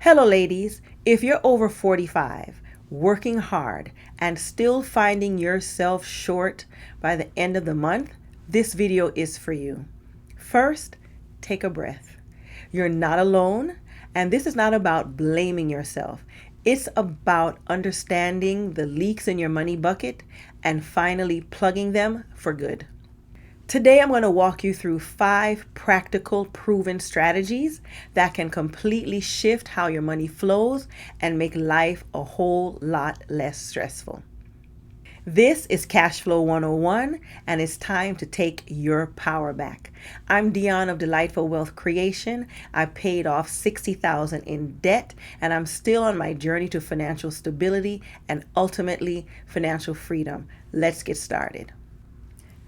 Hello, ladies. If you're over 45, working hard, and still finding yourself short by the end of the month, this video is for you. First, take a breath. You're not alone, and this is not about blaming yourself. It's about understanding the leaks in your money bucket and finally plugging them for good. Today, I'm going to walk you through 5 practical, proven strategies that can completely shift how your money flows and make life a whole lot less stressful. This is Cash Flow 101, and it's time to take your power back. I'm Dion of Dee-Lightful Wealth Creation. I paid off $60,000 in debt, and I'm still on my journey to financial stability and ultimately financial freedom. Let's get started.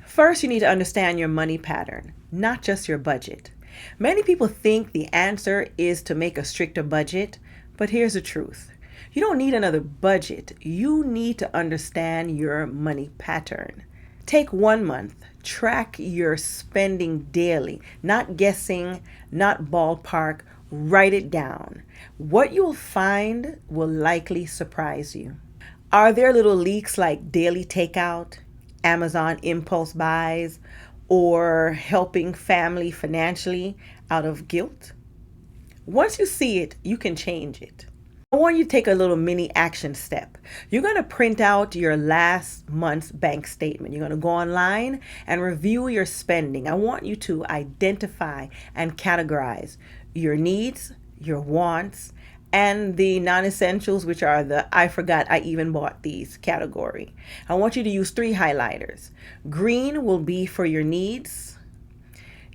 First, you need to understand your money pattern, not just your budget. Many people think the answer is to make a stricter budget, but here's the truth. You don't need another budget. You need to understand your money pattern. Take 1 month, track your spending daily, not guessing, not ballpark, write it down. What you'll find will likely surprise you. Are there little leaks like daily takeout, Amazon impulse buys, or helping family financially out of guilt? Once you see it, you can change it. I want you to take a little mini action step. You're going to print out your last month's bank statement. You're going to go online and review your spending. I want you to identify and categorize your needs, your wants, and the non-essentials, which are the I forgot I even bought these category. I want you to use 3 highlighters. Green will be for your needs,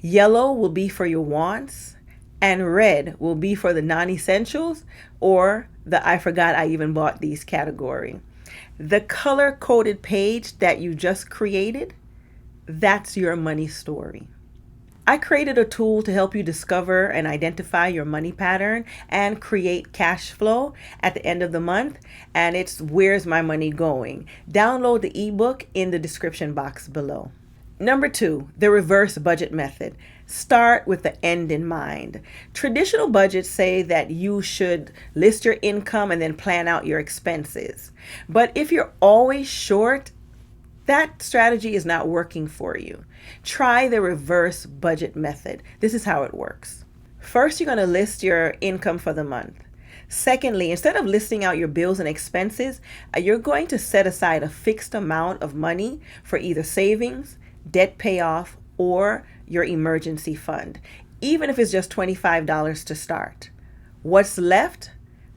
yellow will be for your wants, and red will be for the non-essentials or the I forgot I even bought these category. The color-coded page that you just created, that's your money story. I created a tool to help you discover and identify your money pattern and create cash flow at the end of the month, and it's Where's My Money Going? Download the ebook in the description box below. Number 2, the reverse budget method. Start with the end in mind. Traditional budgets say that you should list your income and then plan out your expenses. But if you're always short, that strategy is not working for you. Try the reverse budget method. This is how it works. First, you're going to list your income for the month. Secondly, instead of listing out your bills and expenses, you're going to set aside a fixed amount of money for either savings, debt payoff, or your emergency fund, even if it's just $25 to start. What's left?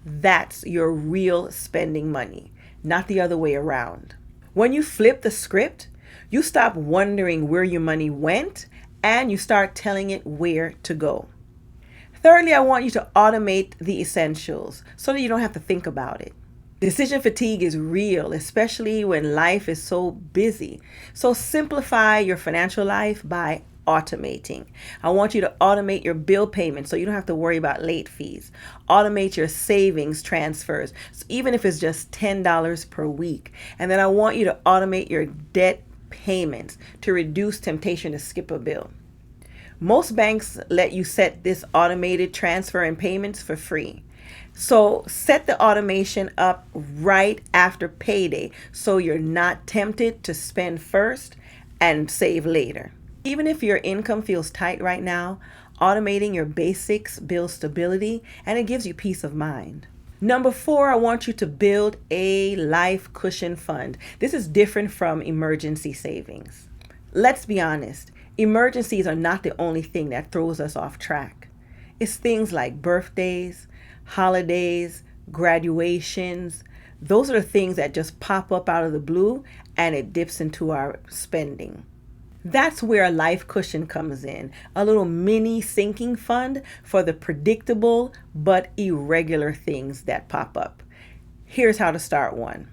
That's your real spending money, not the other way around. When you flip the script, you stop wondering where your money went and you start telling it where to go. Thirdly, I want you to automate the essentials so that you don't have to think about it. Decision fatigue is real, especially when life is so busy. So simplify your financial life by automating. I want you to automate your bill payments so you don't have to worry about late fees. Automate your savings transfers, so even if it's just $10 per week. And then I want you to automate your debt payments to reduce temptation to skip a bill. Most banks let you set this automated transfer and payments for free. So set the automation up right after payday so you're not tempted to spend first and save later. Even if your income feels tight right now, automating your basics builds stability and it gives you peace of mind. Number 4, I want you to build a life cushion fund. This is different from emergency savings. Let's be honest, emergencies are not the only thing that throws us off track. It's things like birthdays, holidays, graduations. Those are the things that just pop up out of the blue and it dips into our spending. That's where a life cushion comes in, a little mini sinking fund for the predictable but irregular things that pop up. Here's how to start one.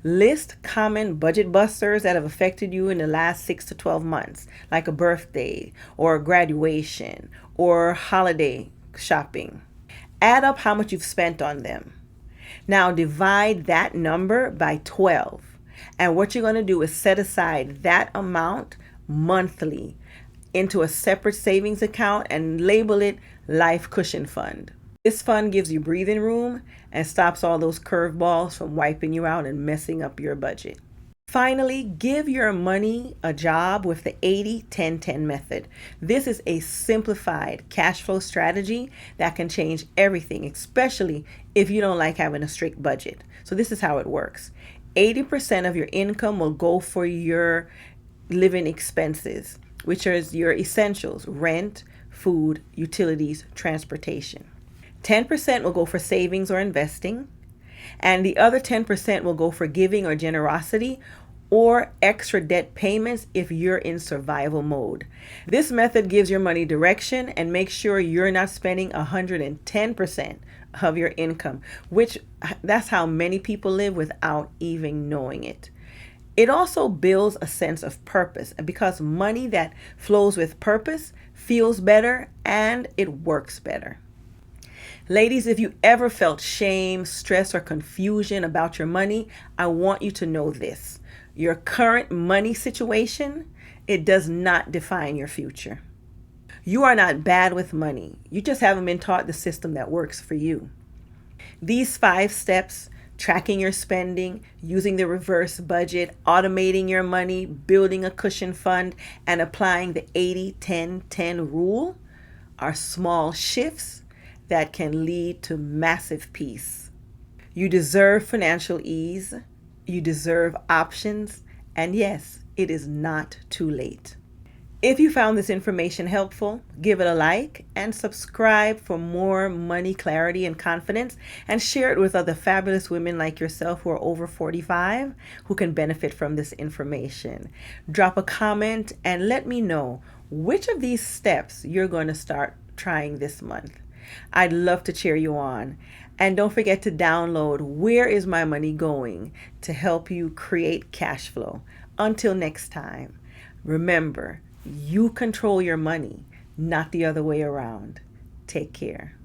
List common budget busters that have affected you in the last 6 to 12 months, like a birthday or a graduation or holiday shopping. Add up how much you've spent on them. Now divide that number by 12. And what you're going to do is set aside that amount monthly into a separate savings account and label it Life Cushion Fund. This fund gives you breathing room and stops all those curveballs from wiping you out and messing up your budget. Finally, give your money a job with the 80-10-10 method. This is a simplified cash flow strategy that can change everything, especially if you don't like having a strict budget. So this is how it works. 80% of your income will go for your living expenses, which is your essentials: rent, food, utilities, transportation. 10% will go for savings or investing, and the other 10% will go for giving or generosity or extra debt payments if you're in survival mode. This method gives your money direction and makes sure you're not spending 110% of your income, which that's how many people live without even knowing it. It also builds a sense of purpose, and because money that flows with purpose feels better and it works better. Ladies, if you ever felt shame, stress, or confusion about your money, I want you to know this. Your current money situation, it does not define your future. You are not bad with money. You just haven't been taught the system that works for you. These 5 steps: tracking your spending, using the reverse budget, automating your money, building a cushion fund, and applying the 80-10-10 rule, are small shifts that can lead to massive peace. You deserve financial ease. You deserve options. And yes, it is not too late. If you found this information helpful, give it a like and subscribe for more money clarity and confidence, and share it with other fabulous women like yourself who are over 45 who can benefit from this information. Drop a comment and let me know which of these steps you're going to start trying this month. I'd love to cheer you on. And don't forget to download Where Is My Money Going to help you create cash flow. Until next time, remember, you control your money, not the other way around. Take care.